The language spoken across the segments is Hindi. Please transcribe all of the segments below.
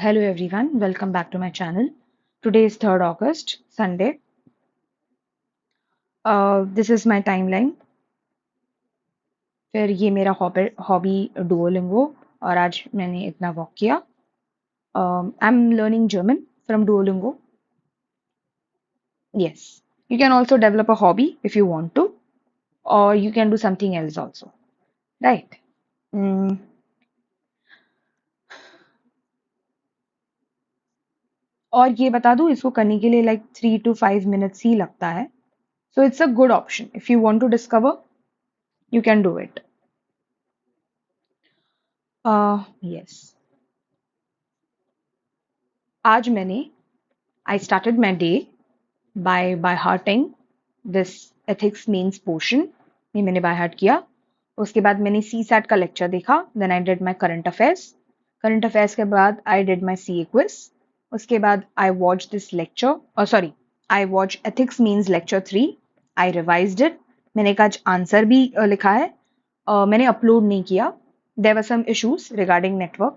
Hello everyone, welcome back to my channel. Today is 3rd August, Sunday. This is my timeline. फिर ये मेरा हॉबी डुओलिंगो और आज मैंने इतना वॉक किया. I'm learning German from Duolingo. Yes, you can also develop a hobby if you want to, or you can do something else also, right? Mm, और ये बता दूं इसको करने के लिए like 3 to 5 minutes ही लगता है. So it's a good option. If you want to discover, you can do it. Yes. आज मैंने I started my day by hearting this ethics means portion. ये मैंने by heart किया. उसके बाद मैंने CSAT का लेक्चर देखा. Then I did my current affairs. Current affairs के बाद I did my CA quiz. उसके बाद I watched this lecture. Oh sorry, I watched ethics means lecture 3. I revised it. मैंने एक आज आंसर भी लिखा है. मैंने अपलोड नहीं किया. There were some issues regarding network.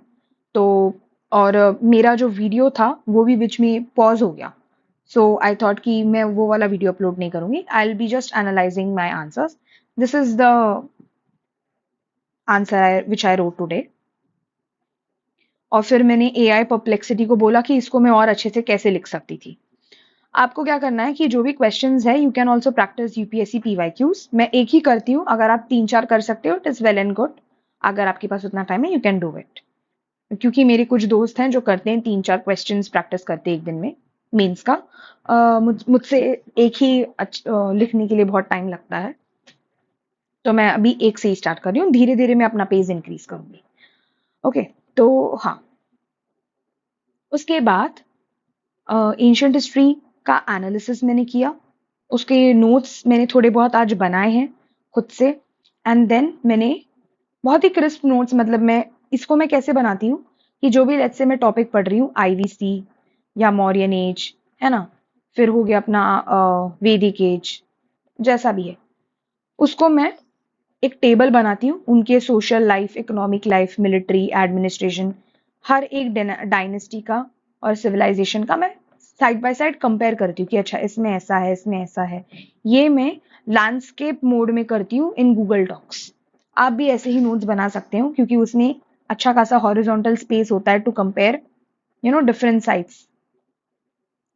तो और मेरा जो वीडियो था वो भी बीच में पॉज हो गया. सो आई थॉट कि मैं वो वाला वीडियो अपलोड नहीं करूंगी. I will be just analysing my answers. This is the answer which I wrote today. और फिर मैंने AI परप्लेक्सिटी को बोला कि इसको मैं और अच्छे से कैसे लिख सकती थी. आपको क्या करना है कि जो भी क्वेश्चंस है you can also practice UPSC PYQs. मैं एक ही करती हूँ. अगर आप 3-4 कर सकते हो it is well and good. अगर आपके पास उतना टाइम है यू कैन डू इट. क्योंकि मेरे कुछ दोस्त हैं जो करते हैं 3-4 क्वेश्चंस प्रैक्टिस करते हैं एक दिन में मेंस का. मुझसे एक ही लिखने के लिए बहुत टाइम लगता है. तो मैं अभी एक से ही स्टार्ट कर रही हूँ. धीरे धीरे मैं अपना पेज इंक्रीज करूंगी. ओके, तो हाँ, उसके बाद एंशिएंट हिस्ट्री का एनालिसिस मैंने किया. उसके नोट्स मैंने थोड़े बहुत आज बनाए हैं खुद से. एंड देन मैंने बहुत ही क्रिस्प नोट्स, मतलब मैं इसको मैं कैसे बनाती हूँ कि जो भी लेट्स से मैं टॉपिक पढ़ रही हूँ IVC या मौर्यन एज है ना, फिर हो गया अपना वैदिक एज, जैसा भी है, उसको मैं एक टेबल बनाती हूँ. उनके social life, economic life, military, administration, हर एक डायनेस्टी का और सिविलाइजेशन का मैं साइड बाय साइड कंपेयर करती हूँ कि अच्छा इसमें ऐसा है, इसमें ऐसा है. ये मैं लैंडस्केप मोड में करती हूँ इन गूगल डॉक्स. आप भी ऐसे ही नोट्स बना सकते हो क्योंकि उसमें अच्छा खासा हॉरिजॉन्टल स्पेस होता है टू कंपेयर डिफरेंट साइट्स.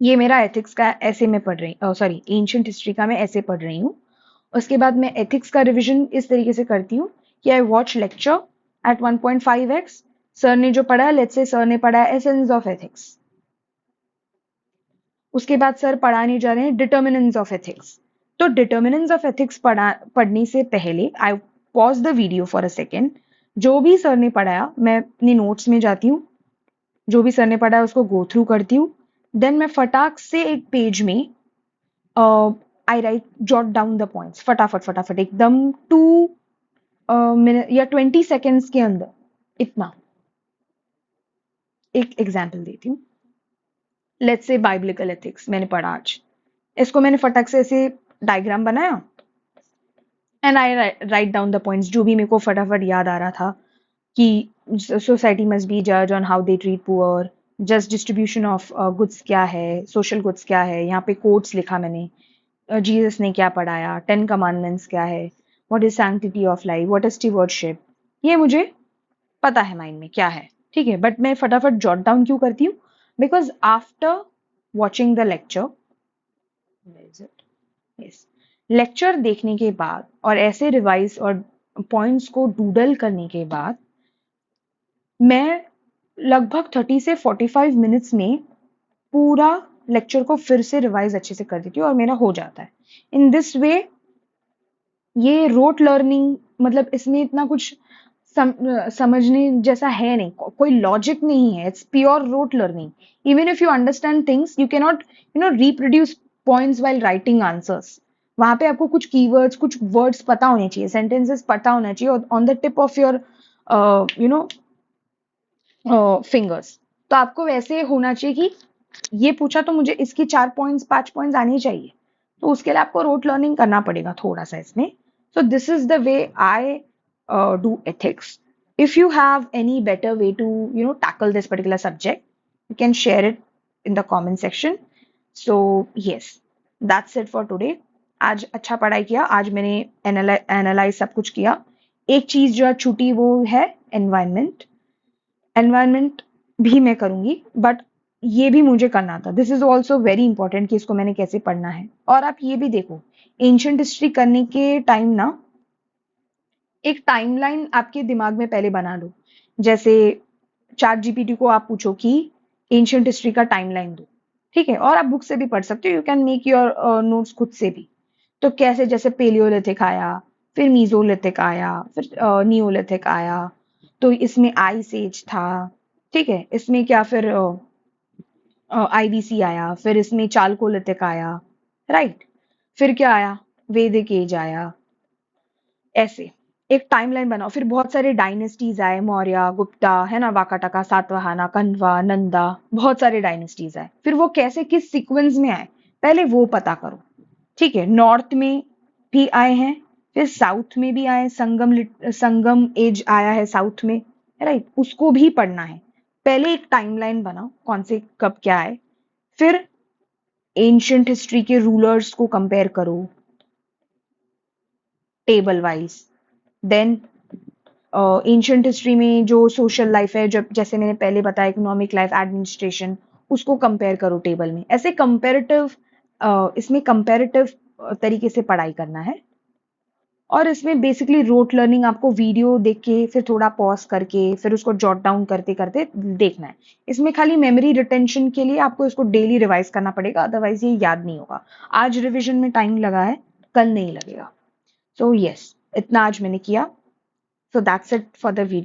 ये मेरा एथिक्स का ऐसे में पढ़ रही हूँ, सॉरी एंशिएंट हिस्ट्री का मैं ऐसे पढ़ रही हूँ. उसके बाद मैं एथिक्स का रिवीजन इस तरीके से करती हूँ कि I watch lecture at 1.5x. Sir ने जो पढ़ा है, लेट्स से सर ने पढ़ा है एसेंस ऑफ एथिक्स. उसके बाद सर पढ़ाने जा रहे हैं डिटर्मिनेंट्स ऑफ एथिक्स. तो डिटर्मिनेंट्स ऑफ एथिक्स पढ़ने से पहले I pause the video for a second. जो भी सर ने पढ़ाया मैं अपनी नोट्स में जाती हूँ. जो भी सर ने पढ़ा है उसको गो थ्रू करती हूँ. देन मैं फटाक से एक पेज में I write jot down the points फटाफट फटाफट एकदम 2 मिनट या 20 सेकेंड्स के अंदर. इतना. एक एग्जाम्पल देती हूँ. लेट्स से बाइब्लिकल एथिक्स मैंने पढ़ा आज. इसको मैंने फटाक से ऐसे डायग्राम बनाया and I write down the points जो भी मेरे को फटाफट याद आ रहा था कि सोसाइटी मस्ट बी जज on how they treat poor, just distribution of goods क्या है, सोशल गुड्स क्या है. यहाँ पे कोट्स लिखा मैंने. जीसस ने क्या पढ़ाया, 10 कमांडमेंट्स क्या है, what is sanctity of life, what is stewardship. ये मुझे पता है माइंड में क्या है, ठीक है. बट मैं फटाफट जॉट डाउन क्यों करती हूँ? Because after watching the lecture, lecture देखने के बाद और ऐसे रिवाइज और पॉइंट्स को डूडल करने के बाद मैं लगभग 30 से 45 मिनट्स में पूरा लेक्चर को फिर से रिवाइज अच्छे से कर देती हूँ और मेरा हो जाता है. इन दिस वे ये रोट लर्निंग, मतलब इसमें इतना कुछ समझने जैसा है नहीं, कोई लॉजिक नहीं है. It's pure rote learning. Even if you understand things you can not reproduce points while writing answers. वहां पे आपको कुछ कीवर्ड्स, कुछ वर्ड्स पता होने चाहिए, सेंटेंसेस पता होना चाहिए on the tip of your fingers. तो आपको वैसे होना चाहिए कि ये पूछा तो मुझे इसकी 4 पॉइंट्स 5 पॉइंट्स आनी चाहिए. तो उसके लिए आपको रोट लर्निंग करना पड़ेगा थोड़ा सा इसमें. So this is the way I do ethics. If you have any better way to tackle this particular subject, You can share it in the comment section. So yes, that's it for today. आज अच्छा पढ़ाई किया, आज मैंने एनालाइज सब कुछ किया। एक चीज जो छूटी वो है एनवायरनमेंट। एनवायरनमेंट भी मैं करूंगी, बट ये भी मुझे करना था। This is also very important कि इसको मैंने कैसे पढ़ना है। और आप ये भी देखो, एंशियंट हिस्ट्री करने के टाइम ना एक टाइमलाइन आपके दिमाग में पहले बना लो। जैसे चैट जीपीटी को आप पूछो कि एंशियंट हिस्ट्री का टाइमलाइन दो, ठीक है? और आप बुक से भी पढ़ सकते हो, you can make your notes खुद से भी। तो कैसे, जैसे पेलियोलिथिक आया, फिर मीजोलिथिक आया, फिर नियोलिथिक आया, तो इसमें आइस एज था, ठीक है? इसमें क्या फिर आईबीसी आया, फिर इसमें चालकोलिथिक आया, राइट? फिर क्या आया? वैदिक एज आया। ऐसे एक टाइमलाइन बनाओ। फिर बहुत सारे डायनेस्टीज आए, मौर्य, गुप्ता, है ना, वाकाटका, सातवाहना, कन्वा, नंदा, बहुत सारे डायनेस्टीज आए। फिर वो कैसे किस सीक्वेंस में आए, पहले वो पता करो, ठीक है? नॉर्थ में भी आए हैं, फिर साउथ में भी आए, संगम एज आया है साउथ में, राइट? उसको भी पढ़ना है। पहले एक टाइमलाइन बनाओ, कौन से कब क्या आए। फिर एंशियंट हिस्ट्री के रूलर्स को कंपेयर करो table wise. Then ancient history में जो सोशल लाइफ है, जब जैसे मैंने पहले बताया, इकोनॉमिक लाइफ, एडमिनिस्ट्रेशन, उसको कंपेयर करो टेबल में। ऐसे कंपेरेटिव, इसमें कंपेरेटिव तरीके से पढ़ाई करना है। और इसमें बेसिकली रोट लर्निंग, आपको वीडियो देख के फिर थोड़ा पॉज करके फिर उसको जॉट डाउन करते करते देखना है। इसमें खाली मेमोरी रिटेंशन के लिए आपको इसको डेली रिवाइज करना पड़ेगा, अदरवाइज ये याद नहीं होगा। आज रिविजन में टाइम लगा है, कल नहीं लगेगा। सो यस, इतना आज मैंने किया। So that's it for the video.